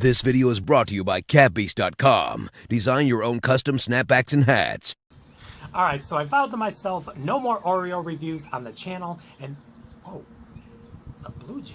This video is brought to you by catbeast.com. Design your own custom snapbacks and hats. Alright, so I vowed to myself no more Oreo reviews on the channel, and whoa, a blue jay.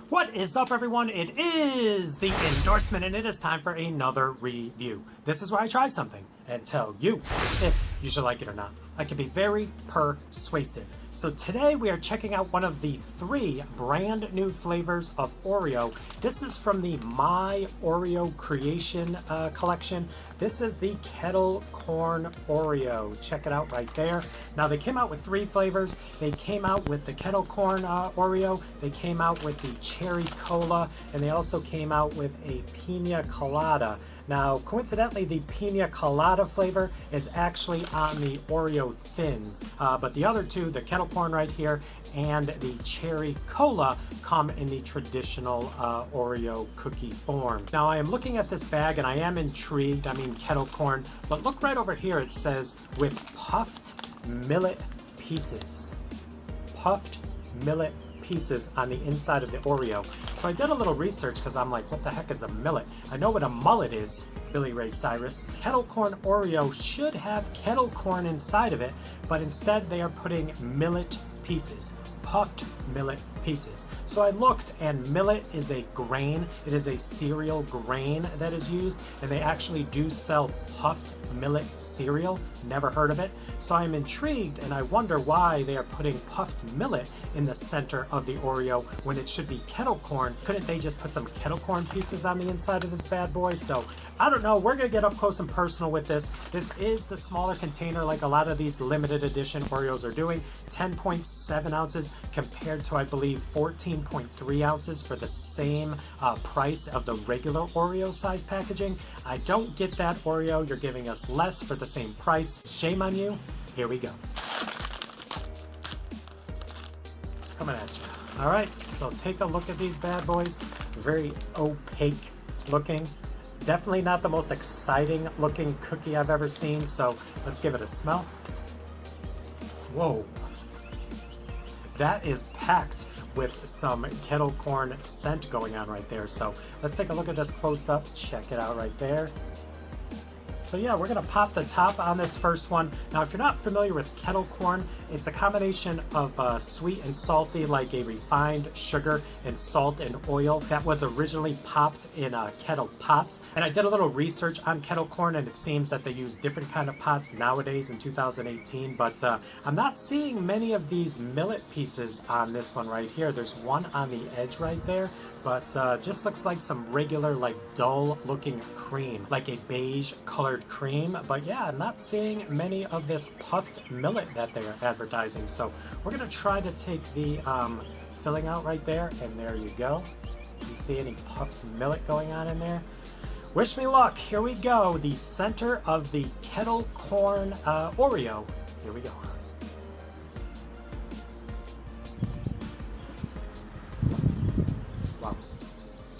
What is up, everyone? It is the endorsement, and it is time for another review. This is where I try something and tell you if you should like it or not. I can be very persuasive. So today we are checking out one of the 3 brand new flavors of Oreo. This is from the My Oreo Creation collection. This is the Kettle Corn Oreo. Check it out right there. Now they came out with 3 flavors. They came out with the Kettle Corn Oreo. They came out with the Cherry Cola, and they also came out with a Pina Colada. Now, coincidentally, the Pina Colada flavor is actually on the Oreo Thins, but the other 2, the Kettle Corn right here and the Cherry Cola, come in the traditional Oreo cookie form. Now, I am looking at this bag and I am intrigued. I mean, Kettle Corn, but look right over here. It says with puffed millet pieces. Puffed millet pieces on the inside of the Oreo. So I did a little research because I'm like, what the heck is a millet? I know what a mullet is, Billy Ray Cyrus. Kettle Corn Oreo should have kettle corn inside of it, but instead they are putting millet pieces, puffed millet pieces. So I looked, and millet is a grain. It is a cereal grain that is used, and they actually do sell puffed millet cereal. Never heard of it. So I'm intrigued, and I wonder why they are putting puffed millet in the center of the Oreo when it should be kettle corn. Couldn't they just put some kettle corn pieces on the inside of this bad boy? So I don't know. We're gonna get up close and personal with this. This is the smaller container, like a lot of these limited edition Oreos are doing. 10.7 ounces compared to, I believe, 14.3 ounces for the same price of the regular Oreo size packaging. I don't get that, Oreo. You're giving us less for the same price. Shame on you. Here we go. Coming at you. All right, so take a look at these bad boys. Very opaque looking. Definitely not the most exciting looking cookie I've ever seen, so let's give it a smell. Whoa. That is packed with some kettle corn scent going on right there. So let's take a look at this close up. Check it out right there. So yeah, we're gonna pop the top on this first one. Now, if you're not familiar with kettle corn, it's a combination of sweet and salty, like a refined sugar and salt and oil that was originally popped in kettle pots. And I did a little research on kettle corn, and it seems that they use different kind of pots nowadays in 2018, but I'm not seeing many of these millet pieces on this one right here. There's one on the edge right there, but just looks like some regular, like dull looking cream, like a beige colored cream. But yeah, I'm not seeing many of this puffed millet that they're advertising. So we're gonna try to take the filling out right there, and there you go. You see any puffed millet going on in there? Wish me luck. Here we go. The center of the Kettle Corn Oreo. Here we go.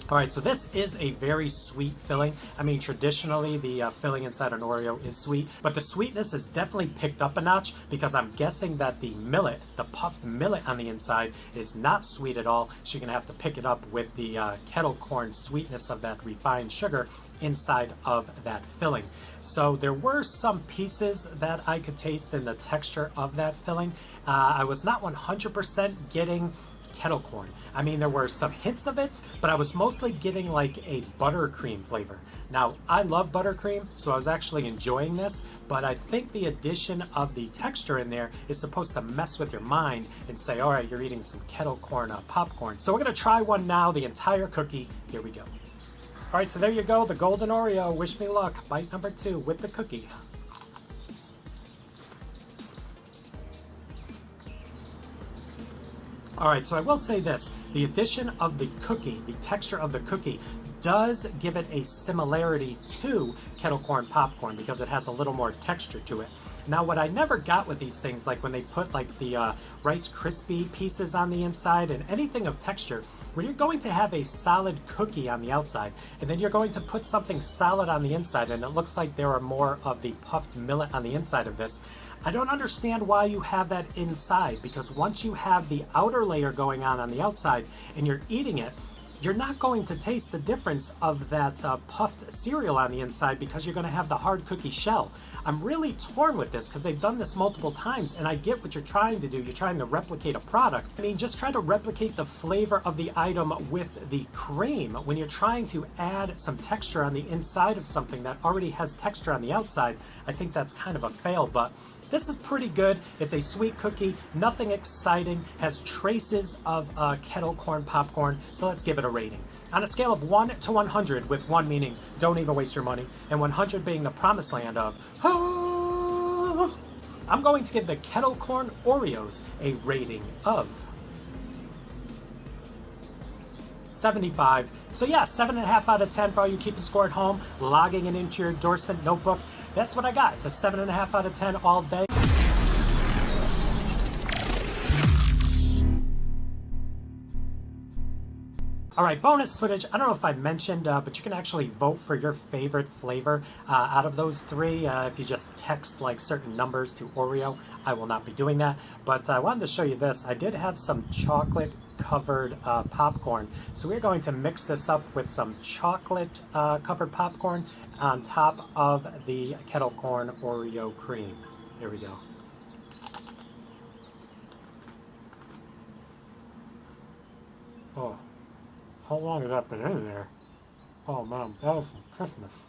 All right, so this is a very sweet filling. I mean, traditionally, the filling inside an Oreo is sweet, but the sweetness is definitely picked up a notch because I'm guessing that the millet, the puffed millet on the inside, is not sweet at all. So you're gonna have to pick it up with the kettle corn sweetness of that refined sugar inside of that filling. So there were some pieces that I could taste in the texture of that filling. I was not 100% getting kettle corn. I mean, there were some hints of it, but I was mostly getting like a buttercream flavor. Now, I love buttercream, so I was actually enjoying this, but I think the addition of the texture in there is supposed to mess with your mind and say, all right, you're eating some kettle corn popcorn. So we're gonna try one now, the entire cookie. Here we go. All right, so there you go, the golden Oreo. Wish me luck. Bite number 2 with the cookie. All right, so I will say this, the addition of the cookie, the texture of the cookie, does give it a similarity to Kettle Corn Popcorn because it has a little more texture to it. Now, what I never got with these things, like when they put like the Rice Krispie pieces on the inside and anything of texture, where you're going to have a solid cookie on the outside, and then you're going to put something solid on the inside, and it looks like there are more of the puffed millet on the inside of this. I don't understand why you have that inside, because once you have the outer layer going on the outside and you're eating it, you're not going to taste the difference of that puffed cereal on the inside, because you're going to have the hard cookie shell. I'm really torn with this because they've done this multiple times, and I get what you're trying to do. You're trying to replicate a product. I mean, just try to replicate the flavor of the item with the cream when you're trying to add some texture on the inside of something that already has texture on the outside. I think that's kind of a fail, but this is pretty good. It's a sweet cookie, nothing exciting, has traces of Kettle Corn Popcorn, so let's give it a rating. On a scale of 1 to 100, with 1 meaning don't even waste your money, and 100 being the promised land of, I'm going to give the Kettle Corn Oreos a rating of 75. So yeah, 7.5 out of 10 for all you keeping score at home, logging it into your endorsement notebook. That's what I got. It's a 7.5 out of 10 all day. All right, bonus footage. I don't know if I mentioned, but you can actually vote for your favorite flavor out of those three. If you just text like certain numbers to Oreo, I will not be doing that. But I wanted to show you this. I did have some chocolate covered popcorn. So we're going to mix this up with some chocolate covered popcorn on top of the Kettle Corn Oreo cream. Here we go. Oh, how long has that been in there? Oh man, that was from Christmas.